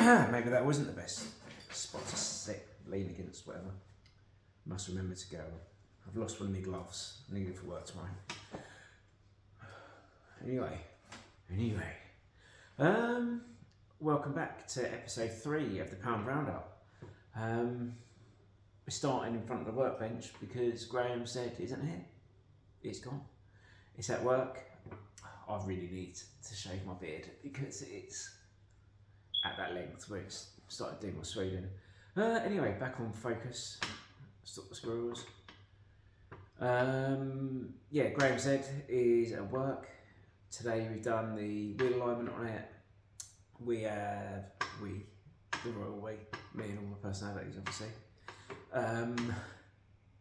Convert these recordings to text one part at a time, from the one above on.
Maybe that wasn't the best spot to sit, lean against, whatever. Must remember to go. I've lost one of my gloves. I need it for work tomorrow. Anyway. Welcome back to episode 3 of the Pound Roundup. We're starting in front of the workbench because Graham said, isn't here? It's gone. It's at work. I really need to shave my beard because it's at that length where it's started doing my Sweden. Anyway, back on focus. Stop the squirrels. Graham said is at work. Today we've done the wheel alignment on it. The royal we, me and all my personalities obviously.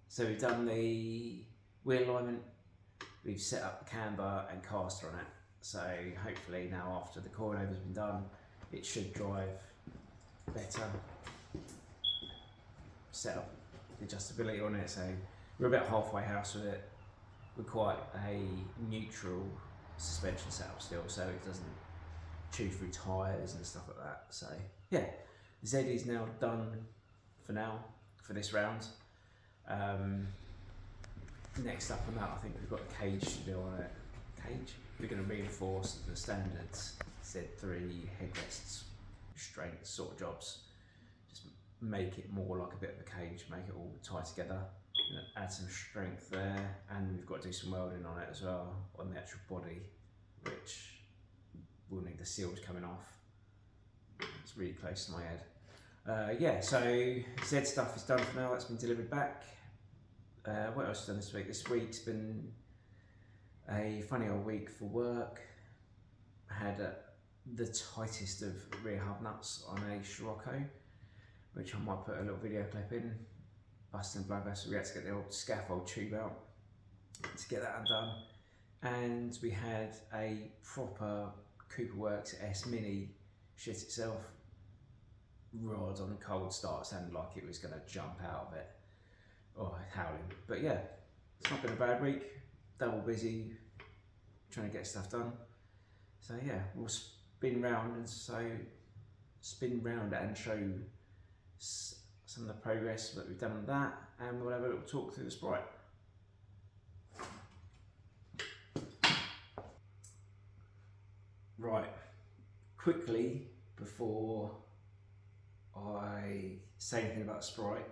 So we've done the wheel alignment, we've set up the camber and caster on it. So hopefully now after the coilover's been done, it should drive better. Set up the adjustability on it, so we're about halfway house with it. We're quite a neutral suspension setup still, so it doesn't chew through tyres and stuff like that. So yeah, Z is now done for now, for this round. Next up on that, I think we've got a cage to do on it. Cage? We're going to reinforce the standards Z3 headrests, restraints sort of jobs. Just make it more like a bit of a cage, make it all tie together, add some strength there, and we've got to do some welding on it as well, on the actual body, which will need the seals coming off. It's really close to my head. So Z stuff is done for now, that's been delivered back. What else has done this week? This week's been a funny old week for work. I had the tightest of rear hub nuts on a Scirocco, which I might put a little video clip in. Busting blood vessel, we had to get the old scaffold tube out to get that undone. And we had a proper Cooper Works S Mini shit itself. Rod on cold start, sounded like it was going to jump out of it. Oh, howling. But yeah, it's not been a bad week. Double busy, trying to get stuff done. So yeah, we'll spin round and show some of the progress that we've done on that, and we'll have a little talk through the Sprite. Right, quickly before I say anything about Sprite,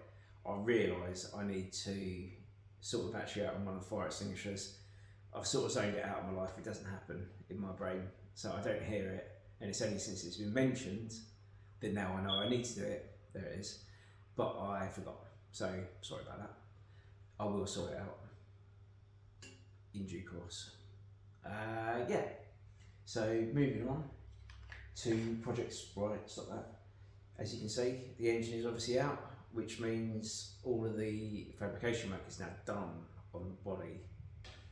I realise I need to sort the battery out on one of the fire extinguishers. I've sort of zoned it out of my life, it doesn't happen in my brain, so I don't hear it, and it's only since it's been mentioned that now I know I need to do it. There it is, but I forgot, so sorry about that. I will sort it out in due course. So moving on to Project Sprite, stop that. As you can see, the engine is obviously out, which means all of the fabrication work is now done on the body.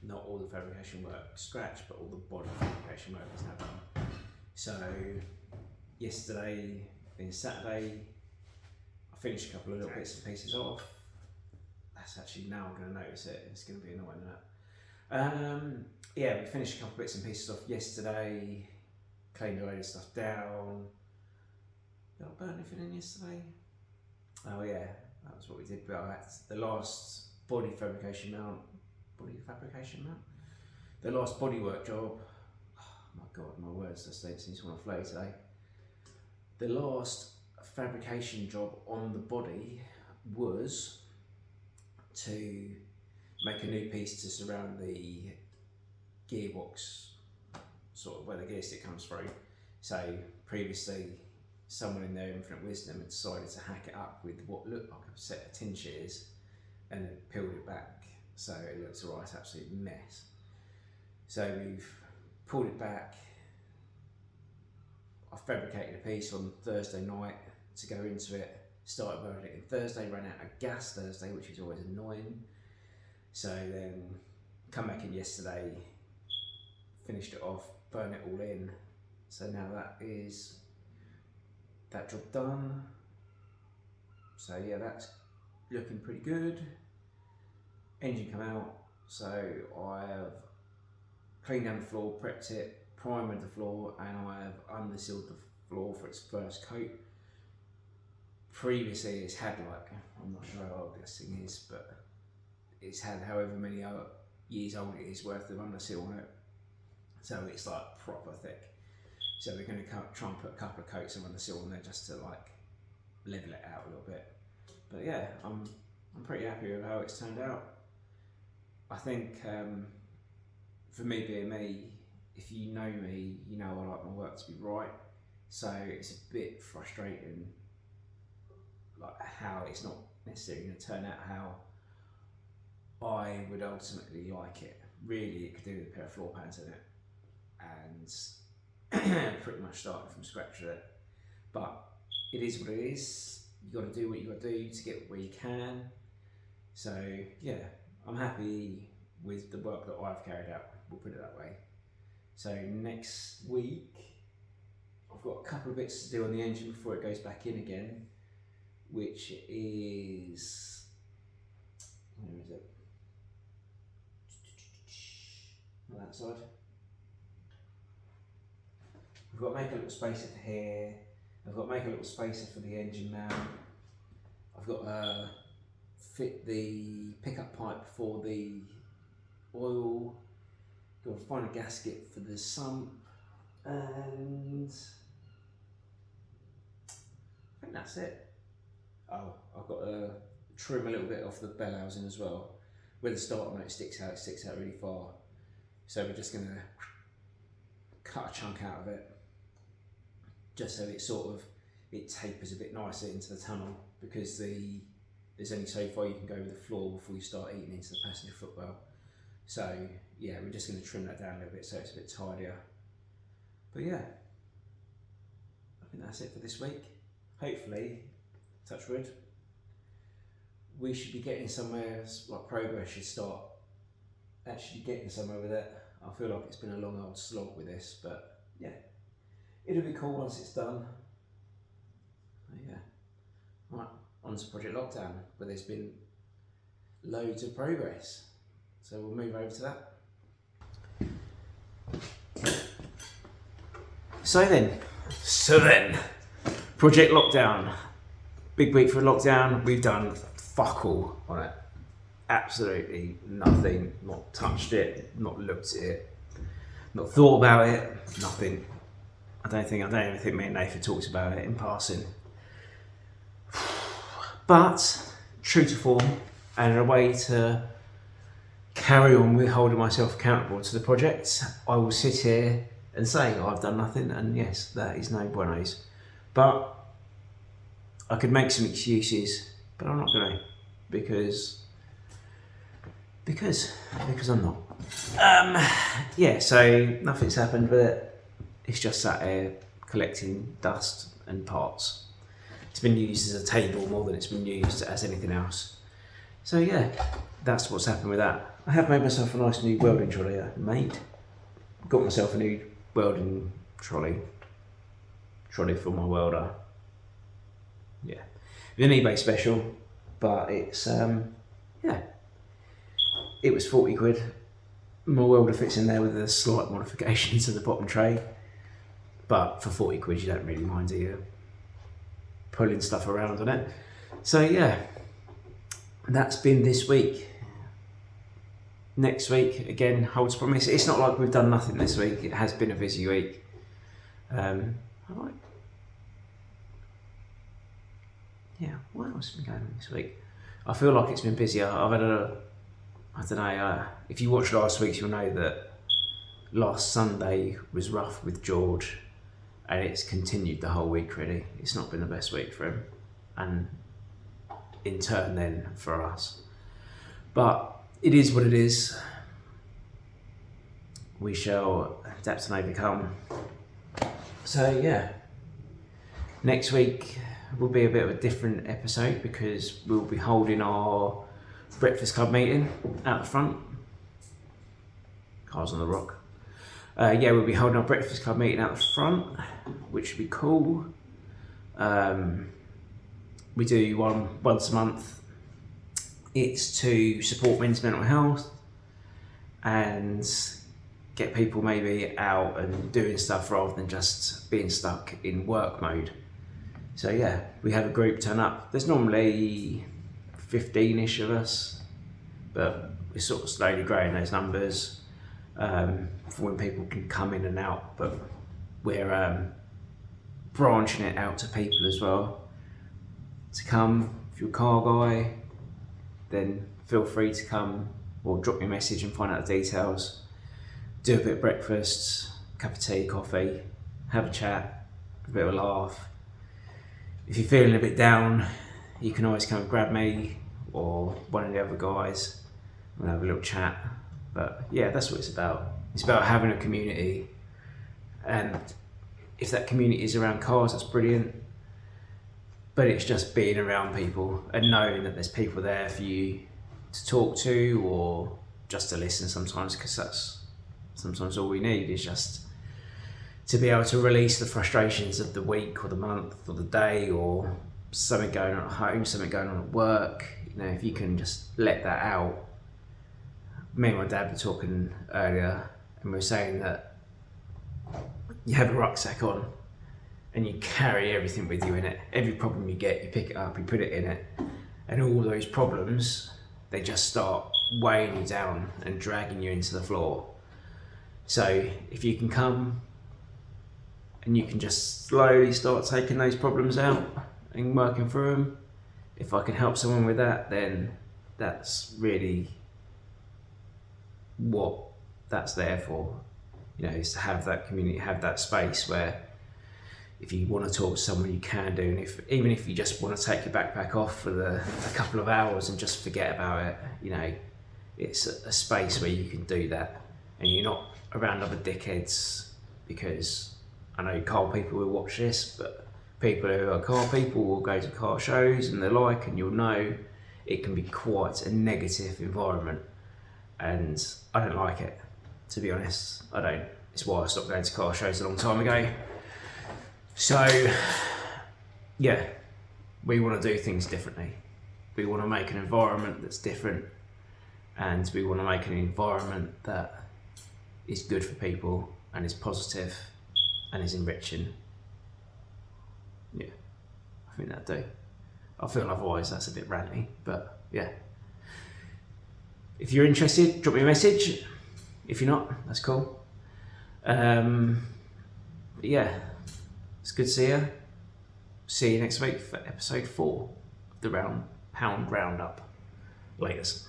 Not all the fabrication work scratched, but all the body fabrication work is now done. So yesterday, being Saturday, I finished a couple of little bits and pieces off. That's actually, now I'm going to notice it, it's going to be annoying that. We finished a couple of bits and pieces off yesterday, cleaned a load of stuff down. Did I burn anything in yesterday? Oh yeah, that was what we did. But the last body fabrication mount, the last bodywork job. Oh my God, my words just seem to want to flow today. The last fabrication job on the body was to make a new piece to surround the gearbox, sort of where the gear stick comes through. So previously, someone in their infinite wisdom had decided to hack it up with what looked like a set of tin shears and then peeled it back, so it looks a right absolute mess. So we've pulled it back. I fabricated a piece on Thursday night to go into it, started burning it in Thursday, ran out of gas Thursday, which is always annoying. So then come back in yesterday, finished it off, burn it all in. So now that job done. So yeah, that's looking pretty good. Engine come out, so I have cleaned down the floor, prepped it, primered the floor, and I have undersealed the floor for its first coat. previously it's had like, I'm not sure how old this thing is, but it's had however many years old it is worth of underseal on it. So it's like proper thick. So we're going to try and put a couple of coats of underseal on there just to like level it out a little bit. But yeah, I'm pretty happy with how it's turned out. I think for me being me, if you know me, you know I like my work to be right. So it's a bit frustrating, like how it's not necessarily going to turn out how I would ultimately like it. Really, it could do with a pair of floor pans in it, and pretty much starting from scratch with it. But it is what it is. You got to do what you got to do to get where you can. So yeah, I'm happy with the work that I've carried out. We'll put it that way. So next week, I've got a couple of bits to do on the engine before it goes back in again, which is, where is it? On that side. I've got to make a little spacer for here. I've got to make a little spacer for the engine mount. I've got to fit the pickup pipe for the oil. Got to find a gasket for the sump, and I think that's it. Oh, I've got to trim a little bit off the bell housing as well. Where the starter motor sticks out really far. So we're just going to cut a chunk out of it, just so it tapers a bit nicer into the tunnel, because there's only so far you can go with the floor before you start eating into the passenger footwell. So yeah, we're just going to trim that down a little bit so it's a bit tidier. But yeah, I think that's it for this week. Hopefully, touch wood, we should be getting somewhere, like progress should start actually getting somewhere with it. I feel like it's been a long old slog with this, but yeah, it'll be cool once it's done. Yeah, right, on to Project Lockdown, where there's been loads of progress. So we'll move over to that. So then, Project Lockdown. Big week for lockdown. We've done fuck all on it. Absolutely nothing. Not touched it, not looked at it, not thought about it, nothing. I don't even think me and Nathan talked about it in passing. But, true to form, and in a way to carry on with holding myself accountable to the project, I will sit here and say I've done nothing, and yes, that is no buenos. But I could make some excuses, but I'm not going to, because I'm not. Yeah, so nothing's happened with it. It's just sat here collecting dust and parts. It's been used as a table more than it's been used as anything else. So yeah, that's what's happened with that. I have made myself a nice new welding trolley. Got myself a new welding trolley for my welder. Yeah, it's an eBay special, but it's yeah, it was 40 quid. My welder fits in there with a slight modification to the bottom tray, but for 40 quid you don't really mind, do you? Pulling stuff around on it. So yeah, that's been this week. Next week, again, holds promise. It's not like we've done nothing this week. It has been a busy week. Yeah, what else has been going on this week? I feel like it's been busier. I've had I don't know, if you watched last week's, you'll know that last Sunday was rough with George, and it's continued the whole week really. It's not been the best week for him, and in turn then for us. But it is what it is. We shall adapt and overcome. So yeah, next week will be a bit of a different episode, because we'll be holding our breakfast club meeting out the front. Cars on the rock. Yeah, we'll be holding our breakfast club meeting out the front, which would be cool. We do one once a month. It's to support men's mental health and get people maybe out and doing stuff rather than just being stuck in work mode. So yeah, we have a group turn up. There's normally 15-ish of us, but we're sort of slowly growing those numbers for when people can come in and out. But we're branching it out to people as well to come. If you're a car guy, then feel free to come or drop me a message and find out the details. Do a bit of breakfast, cup of tea, coffee, have a chat, a bit of a laugh. If you're feeling a bit down, you can always come and grab me or one of the other guys and have a little chat. But yeah, that's what it's about. It's about having a community, and if that community is around cars, that's brilliant. But it's just being around people and knowing that there's people there for you to talk to or just to listen sometimes, because that's sometimes all we need, is just to be able to release the frustrations of the week or the month or the day or something going on at home, something going on at work. You know, if you can just let that out. Me and my dad were talking earlier and we were saying that you have a rucksack on and you carry everything with you in it. Every problem you get, you pick it up, you put it in it, and all those problems, they just start weighing you down and dragging you into the floor. So if you can come and you can just slowly start taking those problems out and working through them, if I can help someone with that, then that's really what that's there for. You know, is to have that community, have that space where if you want to talk to someone, you can do, and even if you just want to take your backpack off for a couple of hours and just forget about it, you know, it's a space where you can do that, and you're not around other dickheads. Because I know car people will watch this, but people who are car people will go to car shows and the like, and you'll know it can be quite a negative environment, and I don't like it, to be honest. I don't. It's why I stopped going to car shows a long time ago. So, yeah, we want to do things differently. We want to make an environment that's different, and we want to make an environment that is good for people and is positive and is enriching. Yeah, I think that'd do. I feel otherwise that's a bit ranty, but yeah. If you're interested, drop me a message. If you're not, that's cool. Yeah. It's good to see you. See you next week for episode 4 of the Pound Roundup. Laters.